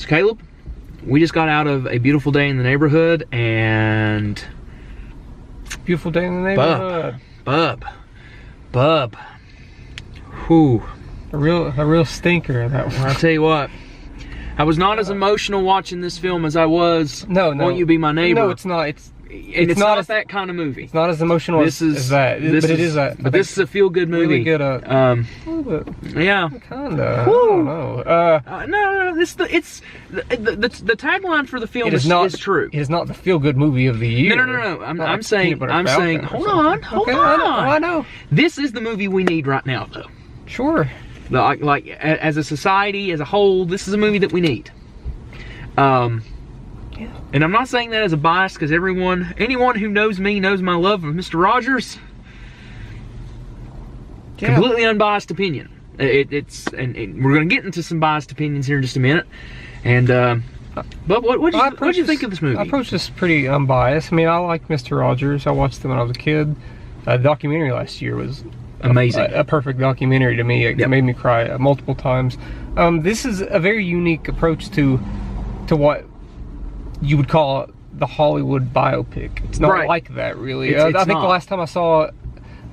So Caleb, we just got out of A Beautiful Day in the Neighborhood, and Beautiful Day in the Neighborhood. Bub. Whew. A real stinker, that one. I'll tell you what. I was not as emotional watching this film as I was Won't You Be My Neighbor. No, it's not. It's not that kind of movie. It's not as emotional as that. But it is a. But this is a feel-good movie. Really good. Yeah. Kinda. I don't know. No. The tagline for the film is true. It is not the feel-good movie of the year. No. I'm saying. Hold on. I know. This is the movie we need right now, though. Sure. Like as a society, as a whole, this is a movie that we need. Yeah. And I'm not saying that as a bias, because anyone who knows me knows my love of Mr. Rogers. Yeah. Completely unbiased opinion. And we're going to get into some biased opinions here in just a minute. And but what did you think of this movie? I approached this pretty unbiased. I mean, I like Mr. Rogers. I watched them when I was a kid. The documentary last year was amazing. A perfect documentary to me. It made me cry multiple times. This is a very unique approach to what you would call the Hollywood biopic. It's not like that, really. I think the last time I saw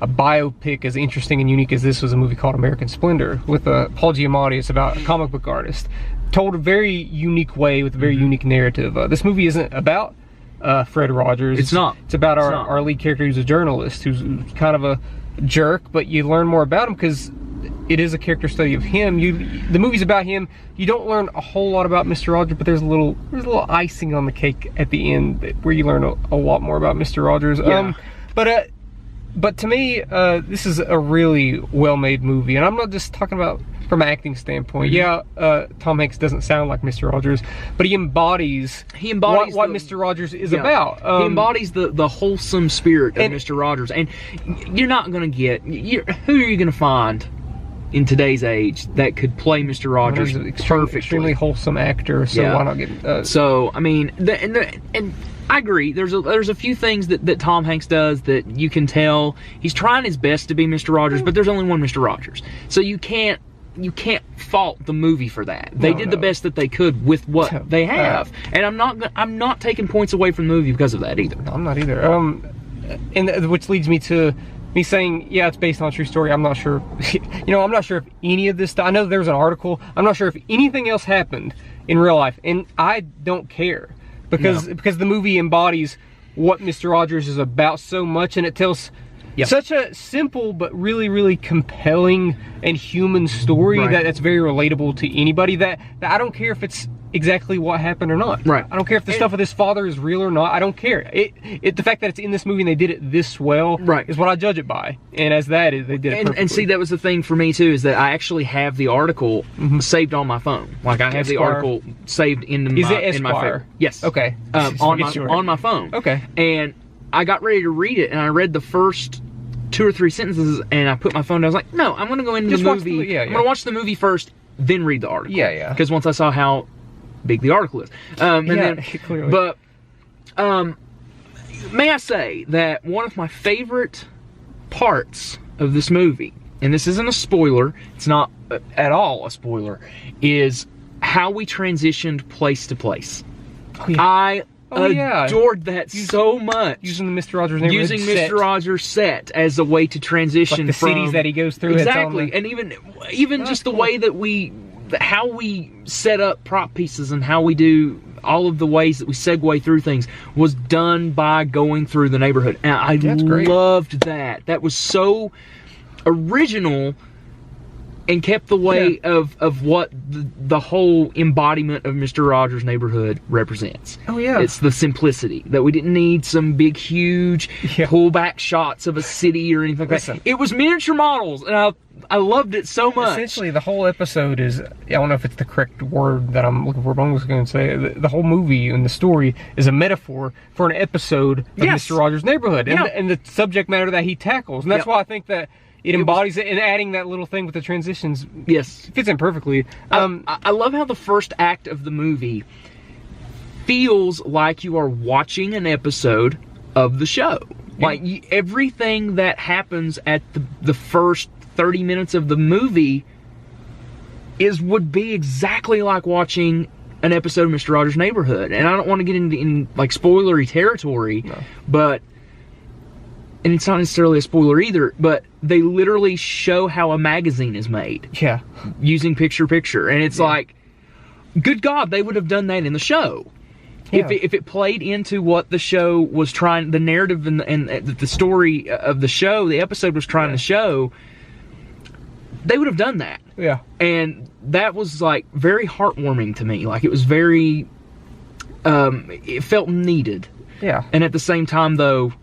a biopic as interesting and unique as this was a movie called American Splendor with Paul Giamatti. It's about a comic book artist, told a very unique way with a very unique narrative. This movie isn't about Fred Rogers. It's not. It's about our lead character, who's a journalist, who's kind of a jerk, but you learn more about him because it is a character study of him. The movie's about him. You don't learn a whole lot about Mr. Rogers, but there's a little icing on the cake at the end where you learn a lot more about Mr. Rogers. Yeah. But to me, this is a really well-made movie, and I'm not just talking about from an acting standpoint. Yeah, Tom Hanks doesn't sound like Mr. Rogers, but he embodies what Mr. Rogers is about. He embodies the wholesome spirit of Mr. Rogers, and you're not going to get who are you going to find in today's age that could play Mr. Rogers perfectly? Extremely wholesome actor, so why not get? So I mean, and I agree. There's a few things that Tom Hanks does that you can tell he's trying his best to be Mr. Rogers, but there's only one Mr. Rogers, so you can't fault the movie for that. They did the best that they could with what they have, and I'm not taking points away from the movie because of that either. No, I'm not either. And which leads me to me saying, yeah, it's based on a true story. I'm not sure. I'm not sure if any of this. I know there was an article. I'm not sure if anything else happened in real life, and I don't care because the movie embodies what Mr. Rogers is about so much, and it tells such a simple but really, really compelling and human story that's very relatable to anybody. That I don't care if it's exactly what happened or not. Right. I don't care if the stuff with his father is real or not. I don't care. The fact that it's in this movie and they did it this well is what I judge it by. And as that is, they did it perfectly. And see, that was the thing for me too, is that I actually have the article saved on my phone. Like I have the article saved in my phone. Yes. Okay. On my phone. Okay. And I got ready to read it, and I read the first 2 or 3 sentences, and I put my phone down. I was like, no, I'm going to go into the movie. I'm going to watch the movie first, then read the article. Because once I saw how big the article is. Clearly. But may I say that one of my favorite parts of this movie, and this isn't a spoiler, it's not at all a spoiler, is how we transitioned place to place. I adored that so much. Using the Mr. Rogers neighborhood set. Mr. Rogers set as a way to transition like the cities that he goes through. Exactly. And even just the way that how we set up prop pieces and how we do all of the ways that we segue through things was done by going through the neighborhood. And I loved that. That was so original and kept the way of what the whole embodiment of Mr. Rogers' Neighborhood represents. Oh yeah. It's the simplicity, that we didn't need some big, huge pullback shots of a city or anything like that. It was miniature models, and I loved it so much. Essentially, the whole episode is, I don't know if it's the correct word that I'm looking for, but I'm just going to say the whole movie and the story is a metaphor for an episode of Mr. Rogers' Neighborhood and the subject matter that he tackles. And that's why I think that it embodies it, and adding that little thing with the transitions fits in perfectly. I love how the first act of the movie feels like you are watching an episode of the show. Like everything that happens at the first 30 minutes of the movie would be exactly like watching an episode of Mr. Rogers' Neighborhood, and I don't want to get into like spoilery territory, but and it's not necessarily a spoiler either, but they literally show how a magazine is made. Yeah. Using picture, and it's like, good God, they would have done that in the show. Yeah. If it played into what the show was trying, the narrative and the story of the show, the episode was trying to show, they would have done that. Yeah. And that was like very heartwarming to me. Like, it was very, it felt needed. Yeah. And at the same time, though,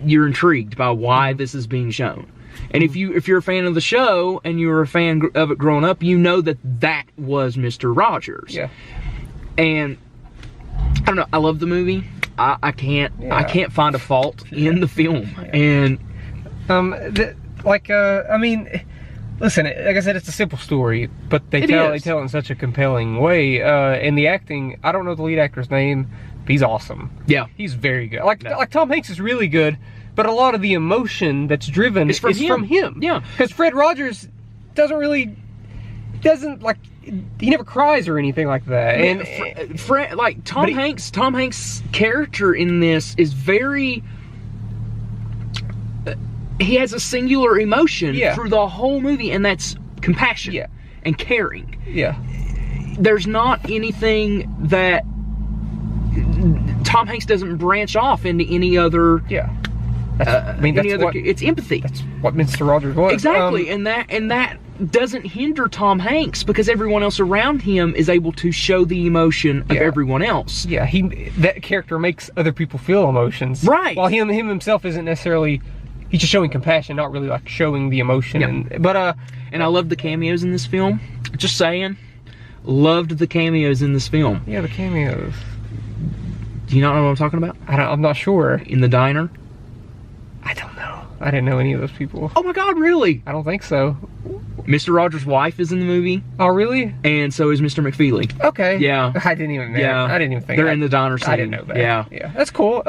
you're intrigued by why this is being shown. And if you're a fan of the show and you were a fan of it growing up, you know that was Mr. Rogers. Yeah. And I don't know, I love the movie. I can't find a fault in the film. And I mean, listen, like I said, it's a simple story, but they tell it in such a compelling way. And the acting, I don't know the lead actor's name, but he's awesome. Yeah. He's very good. Like Tom Hanks is really good, but a lot of the emotion that's driven is from him. Yeah. Because Fred Rogers doesn't like, he never cries or anything like that. And Fred, like Tom Hanks' character in this is very, he has a singular emotion through the whole movie, and that's compassion and caring. Yeah. There's not anything that Tom Hanks doesn't branch off into any other. Yeah. It's empathy. That's what Mr. Rogers was. Exactly, and that doesn't hinder Tom Hanks, because everyone else around him is able to show the emotion of everyone else. Yeah, that character makes other people feel emotions. Right. While him himself isn't necessarily, he's just showing compassion, not really like showing the emotion. Yeah. And I loved the cameos in this film. Just saying, loved the cameos in this film. Yeah, the cameos. Do you not know what I'm talking about? I'm not sure. In the diner? I don't know. I didn't know any of those people. Oh my God, really? I don't think so. Mr. Rogers' wife is in the movie. Oh, really? And so is Mr. McFeely. Okay. Yeah. I didn't even know. Yeah. I didn't even think they're in the diner scene. I didn't know that. Yeah. Yeah. That's cool.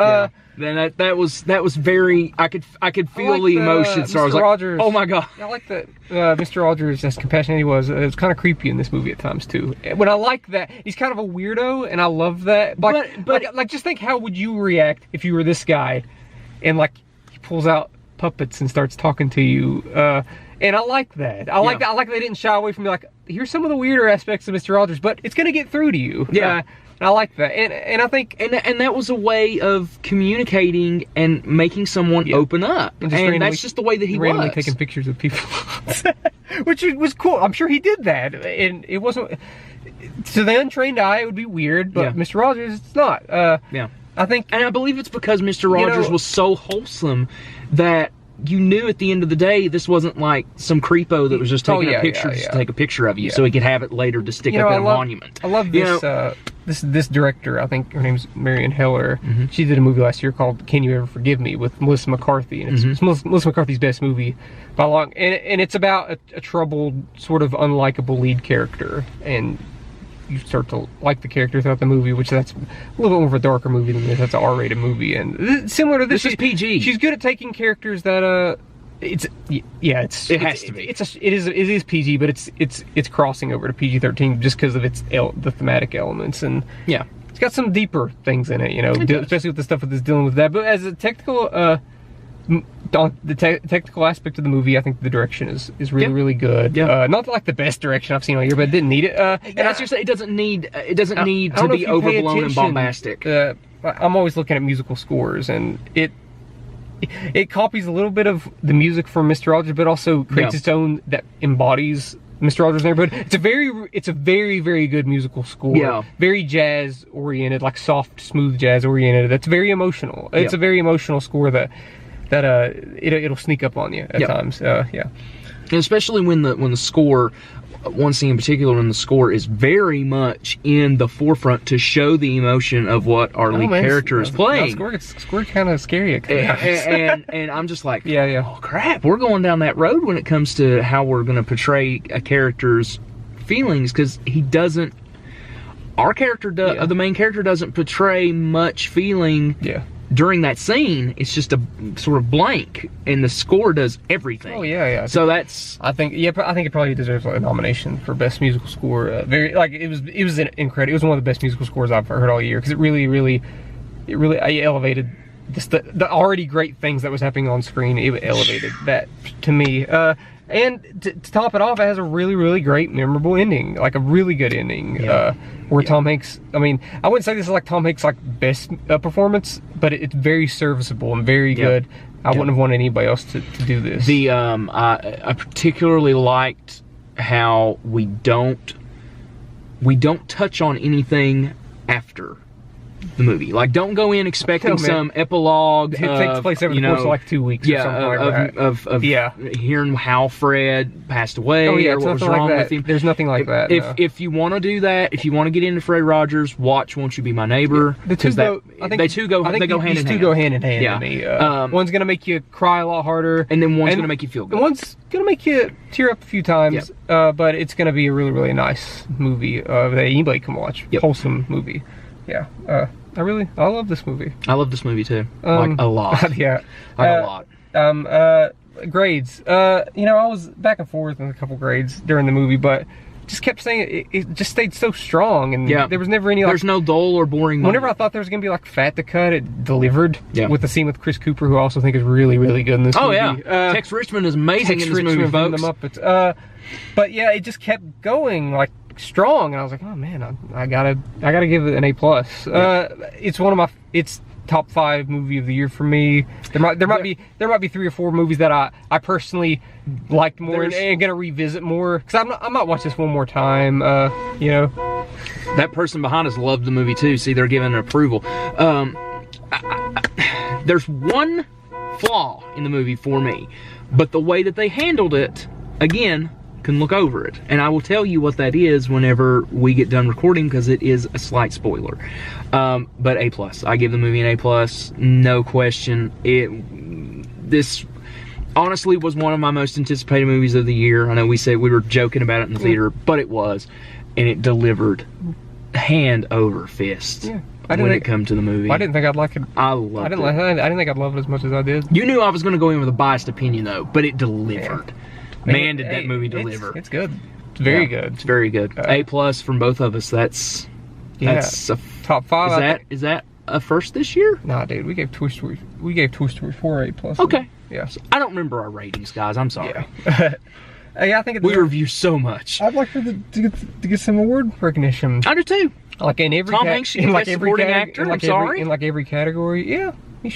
Then that was very, I could feel the emotion. So I was like, Rogers, oh my God. I like that Mr. Rogers, as compassionate he was, it's kind of creepy in this movie at times too. When I like that, he's kind of a weirdo, and I love that. But just think, how would you react if you were this guy, and like he pulls out puppets and starts talking to you, and I like that. I like that they didn't shy away from like, here's some of the weirder aspects of Mr. Rogers, but it's gonna get through to you. Yeah. I like that, and I think, and that was a way of communicating and making someone open up, and that's just the way that he randomly was. Taking pictures of people, which was cool. I'm sure he did that, and it wasn't, to the untrained eye it would be weird, but Mr. Rogers, it's not. I think, and I believe it's because Mr. Rogers was so wholesome that you knew at the end of the day this wasn't like some creepo that was just taking a picture just to take a picture of you so he could have it later to stick up in a monument. I love this this director, I think her name's Marion Heller. She did a movie last year called Can You Ever Forgive Me with Melissa McCarthy, and it's Melissa McCarthy's best movie by long, and it's about a troubled, sort of unlikable lead character, and you start to like the character throughout the movie, which that's a little bit more of a darker movie than this. That's an R-rated movie, and similar to this is PG. She's good at taking characters that it has to be. It is PG, but it's crossing over to PG-13 just because of the thematic elements, and it's got some deeper things in it, especially with the stuff that's dealing with that. But as a technical technical aspect of the movie, I think the direction is really good. Not like the best direction I've seen all year, but it didn't need it. And as you say, it doesn't need to be overblown and bombastic. I'm always looking at musical scores, and it copies a little bit of the music from Mr. Rogers, but also creates its own that embodies Mr. Rogers' Neighborhood. It's a very, very good musical score. Yeah. Very jazz oriented, like soft, smooth jazz oriented. That's very emotional. It's a very emotional score that it'll sneak up on you at times. And especially when the score, one scene in particular, when the score is very much in the forefront to show the emotion of what our lead character is playing. The score kind of scary. And I'm just like, oh crap, we're going down that road when it comes to how we're going to portray a character's feelings, because he doesn't. Our character, the main character, doesn't portray much feeling during that scene, it's just a sort of blank, and the score does everything. Oh yeah. So that's. I think it probably deserves a nomination for best musical score. It was incredible. It was one of the best musical scores I've heard all year because it really elevated just the already great things that was happening on screen. It elevated that to me. And to top it off, it has a really great, memorable ending, like a really good ending, where Tom Hanks. I mean, I wouldn't say this is like Tom Hanks' like best performance, but it's very serviceable and very good. I wouldn't have wanted anybody else to do this. I particularly liked how we don't touch on anything after the movie. Like, don't go in expecting some epilogue. It takes place over the course of like 2 weeks or something like that. Of hearing how Fred passed away or what was wrong with him. There's nothing like that. If you want to do that, if you want to get into Fred Rogers, watch Won't You Be My Neighbor. They go hand in hand to me. One's gonna make you cry a lot harder, and then one's gonna make you feel good. One's gonna make you tear up a few times, but it's gonna be a really nice movie that anybody can watch. Wholesome movie. Yeah, I love this movie. I love this movie too, like a lot. A lot. Grades. I was back and forth on a couple grades during the movie, but just kept saying it just stayed so strong, and there was never any. There's no dull or boring moment. Whenever I thought there was gonna be like fat to cut, it delivered. With the scene with Chris Cooper, who I also think is really good in this movie. Oh yeah, Tex Richmond is amazing in this movie, folks. From the Muppets. But yeah, it just kept going like strong, and I was like, oh man, I gotta give it an A+. It's top 5 movie of the year for me. There might be 3 or 4 movies that I personally liked more and gonna revisit more, because I might watch this one more time. That person behind us loved the movie too. See, they're giving an approval. There's one flaw in the movie for me, but the way that they handled it, again, can look over it, and I will tell you what that is whenever we get done recording, because it is a slight spoiler. But A+. I give the movie an A+, no question. This honestly was one of my most anticipated movies of the year. I know we said we were joking about it in the theater, but it was, and it delivered hand over fist. When it come to the movie. I didn't think I'd like it. I loved it. I didn't think I'd love it as much as I did. You knew I was going to go in with a biased opinion though, but it delivered. Man, did that movie deliver. It's good. It's very good. It's very good. A+ from both of us. That's a top 5. Is that a first this year? Nah, dude, we gave Toy Story 4 A+. Okay. Yeah. I don't remember our ratings, guys. I'm sorry. I think we review so much. I'd like to get some award recognition. I do too. Like in every Tom Hanks, in like every supporting actor. I'm sorry. In like every category. Yeah.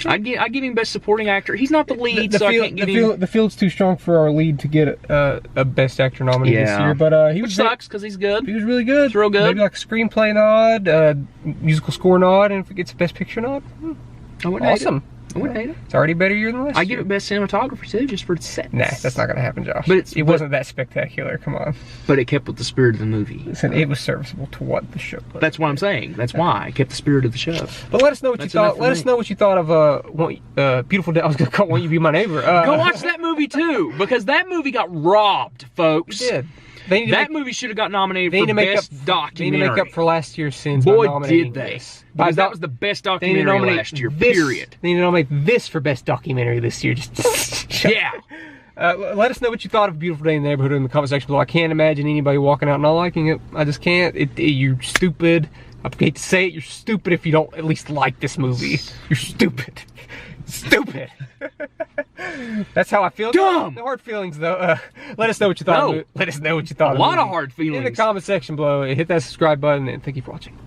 I give him best supporting actor. He's not the lead, so I can't give him. The field's too strong for our lead to get a best actor nominee this year, but which sucks because he's good. He was really good. He's real good. Maybe like a screenplay nod, musical score nod, and if it gets best picture nod, I wouldn't hate it. I wouldn't hate it. It's already a better year than last year. I give it best cinematography too, just for the sets. Nah, that's not gonna happen, Josh. But it wasn't that spectacular. Come on. But it kept with the spirit of the movie. Listen, it was serviceable to what the show was. That's what I'm saying. That's why it kept the spirit of the show. But let us know what you thought. Let us know what you thought of Beautiful Day. I was gonna call Won't You Be My Neighbor. Go watch that movie too, because that movie got robbed, folks. It did. That movie should have got nominated for best documentary. They need to make up for last year's sins. Boy, did they! Because that was the best documentary last year. Period. They need to nominate this for best documentary this year. Yeah. Let us know what you thought of Beautiful Day in the Neighborhood in the comment section below. I can't imagine anybody walking out not liking it. I just can't. You're stupid. I hate to say it. You're stupid if you don't at least like this movie. You're stupid. Stupid. That's how I feel. Dumb. No hard feelings though. Let us know what you thought. Let us know what you thought. A lot of hard feelings in the comment section below. Hit that subscribe button, and thank you for watching.